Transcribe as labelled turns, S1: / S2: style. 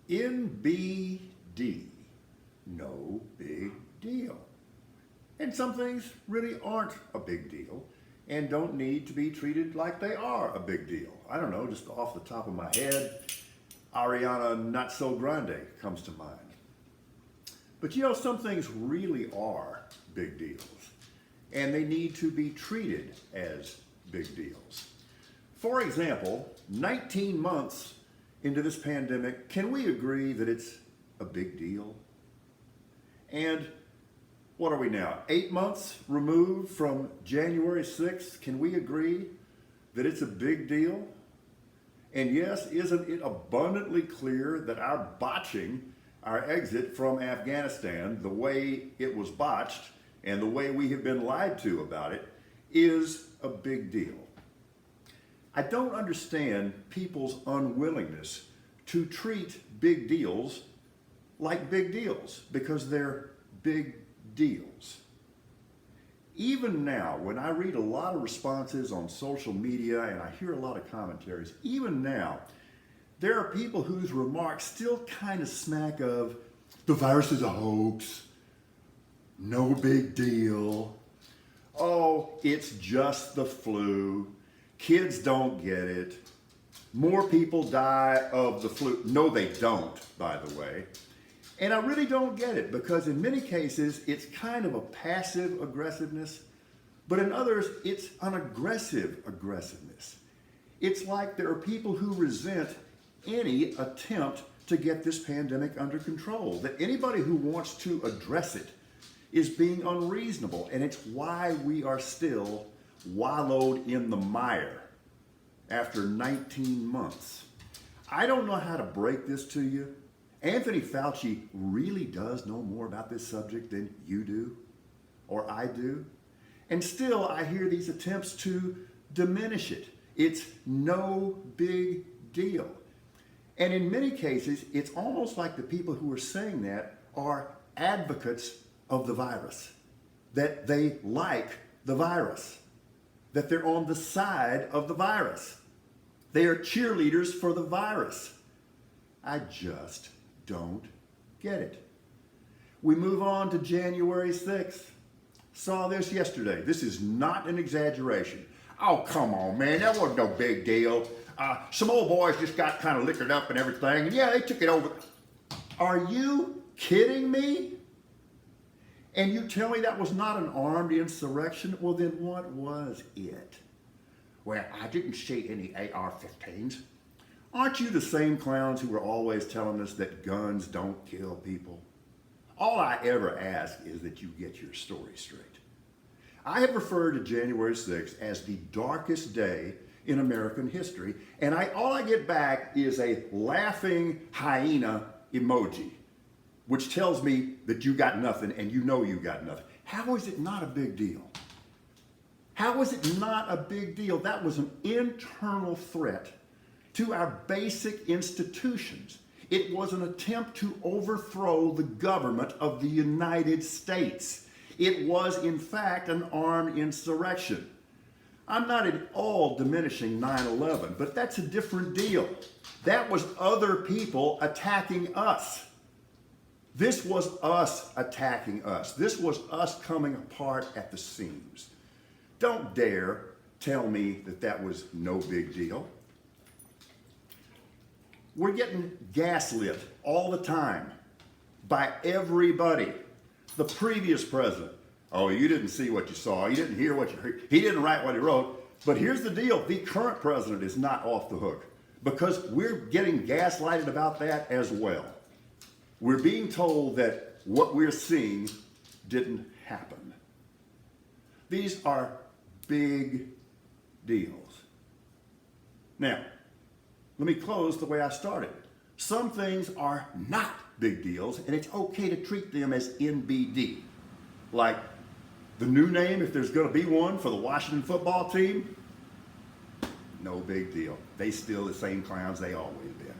S1: NBD, no big deal. And some things really aren't a big deal and don't need to be treated like they are a big deal. I don't know, just off the top of my head, Ariana Not So Grande comes to mind. But you know, some things really are big deals, and they need to be treated as big deals. For example, 19 months into this pandemic, can we agree that it's a big deal? And what are we now, 8 months removed from January 6th? Can we agree that it's a big deal? And yes, isn't it abundantly clear that our botching our exit from Afghanistan, the way it was botched and the way we have been lied to about it, is a big deal? I don't understand people's unwillingness to treat big deals like big deals, because they're big deals. Even now, when I read a lot of responses on social media and I hear a lot of commentaries, even now, there are people whose remarks still kind of smack of, the virus is a hoax, no big deal, oh, it's just the flu, kids don't get it, more people die of the flu. No, they don't, by the way. And I really don't get it, because in many cases, it's kind of a passive aggressiveness, but in others, it's an aggressive aggressiveness. It's like there are people who resent any attempt to get this pandemic under control, that anybody who wants to address it is being unreasonable, and it's why we are still wallowed in the mire after 19 months. I don't know how to break this to you. Anthony Fauci really does know more about this subject than you do or I do. And still, I hear these attempts to diminish it. It's no big deal. And in many cases, it's almost like the people who are saying that are advocates of the virus, that they like the virus, that they're on the side of the virus. They are cheerleaders for the virus. I just don't get it. We move on to January 6th. Saw this yesterday. This is not an exaggeration. Oh, come on, man. That wasn't no big deal. Some old boys just got kind of liquored up and everything, and yeah, they took it over. Are you kidding me? And you tell me that was not an armed insurrection? Well, then what was it? Well, I didn't see any AR-15s. Aren't you the same clowns who are always telling us that guns don't kill people? All I ever ask is that you get your story straight. I have referred to January 6th as the darkest day in American history, and all I get back is a laughing hyena emoji, which tells me that you got nothing and you know you got nothing. How is it not a big deal? How is it not a big deal? That was an internal threat to our basic institutions. It was an attempt to overthrow the government of the United States. It was, in fact, an armed insurrection. I'm not at all diminishing 9/11, but that's a different deal. That was other people attacking us. This was us attacking us. This was us coming apart at the seams. Don't dare tell me that that was no big deal. We're getting gaslit all the time by everybody. The previous president, oh, you didn't see what you saw, you didn't hear what you heard, he didn't write what he wrote. But here's the deal, the current president is not off the hook, because we're getting gaslighted about that as well. We're being told that what we're seeing didn't happen. These are big deals. Now, let me close the way I started. Some things are not big deals, and it's okay to treat them as NBD. Like the new name, if there's going to be one, for the Washington football team, no big deal. They still the same clowns they always been.